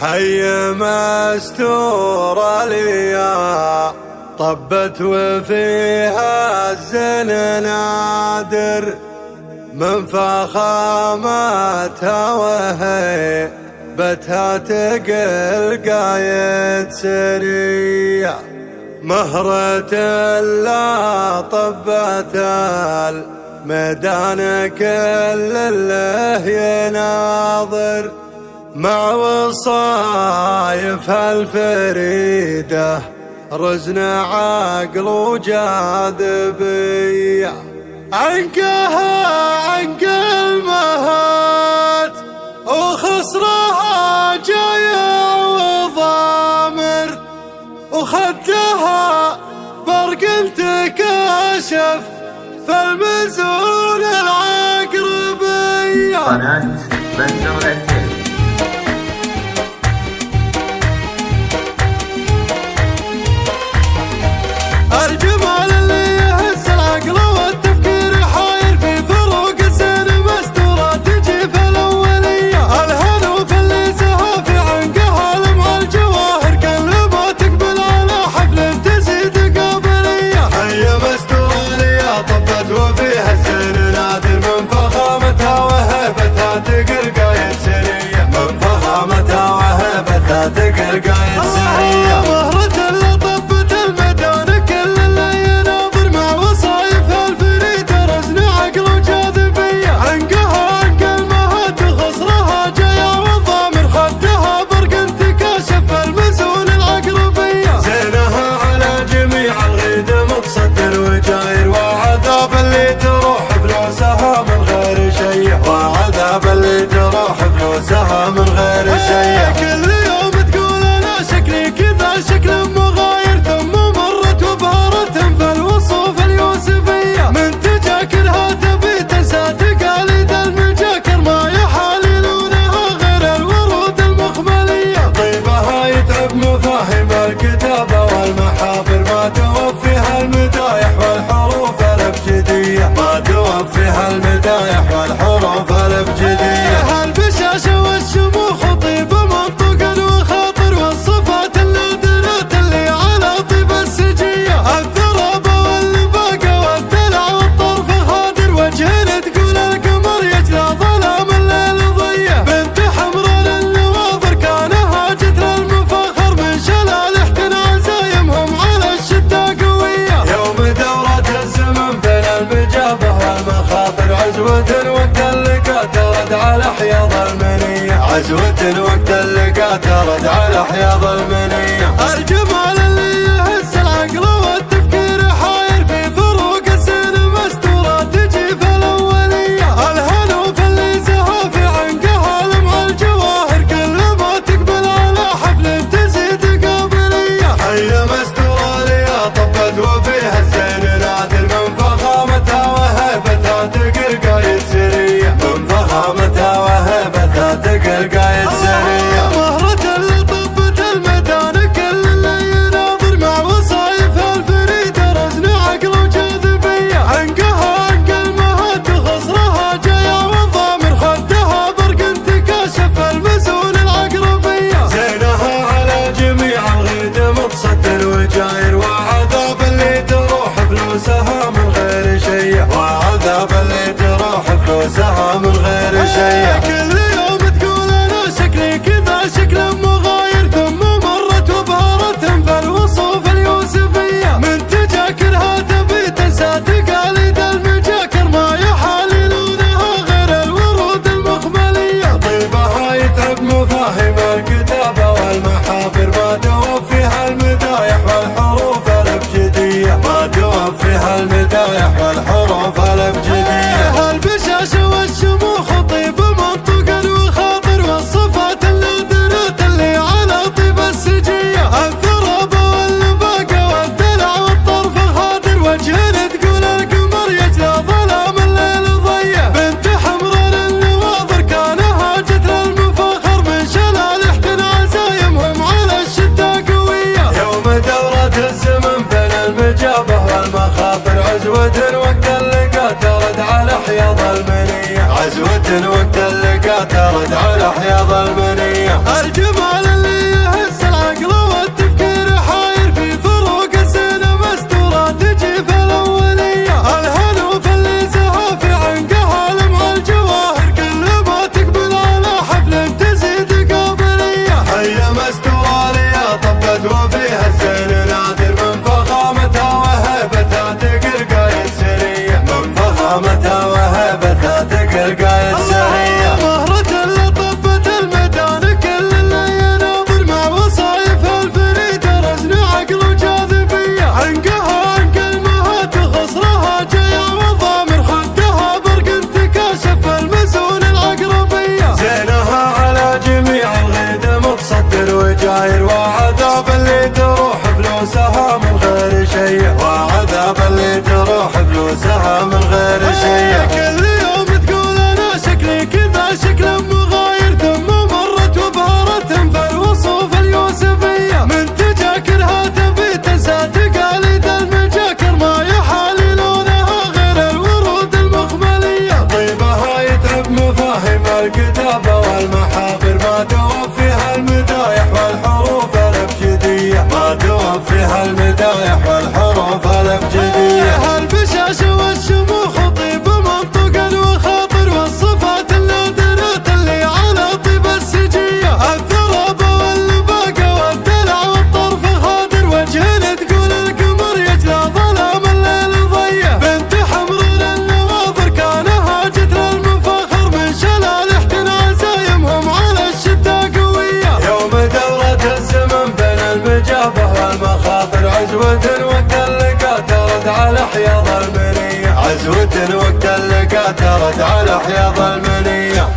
حي مستور ليا طبت وفيها الزين نادر من فخامتها وهيبتها تقل قايد سريع مهرة لا طبت الميدان كل اللي يناظر مع وصايف الفريدة رزن عقل وجاذبية عنقها عنق المهات وخصرها جايع وضامر وخدها برق تكاشف فالمزون العقربية. قناة بندر الجمال اللي يهز العقل والتفكير حاير في فروق الزين مستورة تجي في الأولية الهنو في اللي زها في عنقها لمع الجواهر كل ما تقبل على حفل تزيد قابلية حي مستورة ليا طبت وفيها الزين نادر من فخامتها وهيبتها تقل قايد سرية من فخامتها وهيبتها تقل قايد سرية مهرة اللي طبت الميدان وعذاب اللي تروح فلوسها من غير شيء كل يوم تقول انا شكلي كذا شكل مغاير ثم مرت وبهرت في الوصوف اليوسفية من تجاكلها تبي تنسى تقاليد المجاكر ما يحاللونها غير الورود المخملية طيبها يتعب مفاهيم الكتابة والمحابر ما توفيها المدايح والحروف الابجدية ما توفيها المدايح والحروف الابجدية هالبشاشة والشموخ وطيب منطق وخاطر والصفات النادرات اللي على طيب السجية الثرابة واللباقة والدلع والطرف خادر وجهين تقول القمر يجرى ظلام الليل ضية بنت حمران النواظر كان هاجتنا المفاخر من شلالح عزايمهم على الشدة قوية يوم دورة الزمن بين المجابة والمخاطر عزوة وقت اللقاء ترد على حياض المنية عزوة وقت اللقاء ترد على حياض المنية الجمال اللي يهز العقل والتفكير حاير في فروق الزين مستورة تجي في الأولية الهنو في اللي زها في عنقها لمع الجواهر كل ما تقبل على حفل تزيد قابلية حي مستورة ليا طبت وفيها الزين نادر من فخامتها وهيبتها تقل قايد سرية من فخامتها وهيبتها تقل قايد سرية مهرة اللي طبت الميدان كل اللي يناظر مع وصايف الفريدة رزن عقل وجاذبية عنقها عنق المهات وخصرها جايع وضامر خدها برق تكاشف المزون العقربية زينها على جميع الغيد متصدر وجاير وعذاب اللي تروح فلوسها من غير شيء وعذاب اللي تروح فلوسها من غير شيء كل يوم تقول انا شكلي كذا شكل مغاير ثم مرت وبهرت في الوصوف اليوسفية من تجاكلها تبي تنسى تقاليد المجاكر ما يحاللونها غير الورود المخملية طيبها يتعب مفاهيم الكتابة والمحابر ما توفيها المدايح والحروف الابجدية ما توفيها المدايح والحروف الابجدية هالبشاشة والشموخ وطيب منطق وخاطر والصفات النادرات اللي على طيب السجية الثرابة واللباقة والدلع والطرف خادر وجهين تقول القمر يجرى ظلام الليل ضية بنت حمران النواظر كان هاجتنا المفاخر من شلالح عزايمهم على الشدة قوية يوم دورة الزمن بين المجابة والمخاطر عزوة وقت اللقاء ترد على حياض المنية عزوة وقت اللقاء ترد على حياض المنية الجمال مغاير وعذاب اللي تروح فلوسها من غير شيء، وعذاب اللي تروح فلوسها من غير شيء. كل يوم تقول انا شكلي كذا شكل مغاير، ثم مرت وبهرت فالوصوف اليوسفية، من تجاكرها تبي تنسى تقاليد المجاكر، ما يحالي لونها غير الورود المخملية. طيبها يتعب مفاهيم الكتابة والمحابر، ما توفيها المدايح والحروف الابجدية، ما توفيها المدايح والحروف الابجدية. البشاشة والشموخ وطيب منطق وخاطر، والصفات النادرة اللي على طيب السجية، الثراب واللباقة والدلع والطرف خادر، وجهنا تقول القمر يجلى ظلام الليل ضية، بنت حمر النواظر كانها جتر المفاخر، من شلالح عزايمهم على الشدة قوية. يوم دورة الزمن بين المجابة والمخاطر، عزوة وقت اللقاء ترد على حياض المنية، عزوة وقت اللقاء ترد على حياض المنية.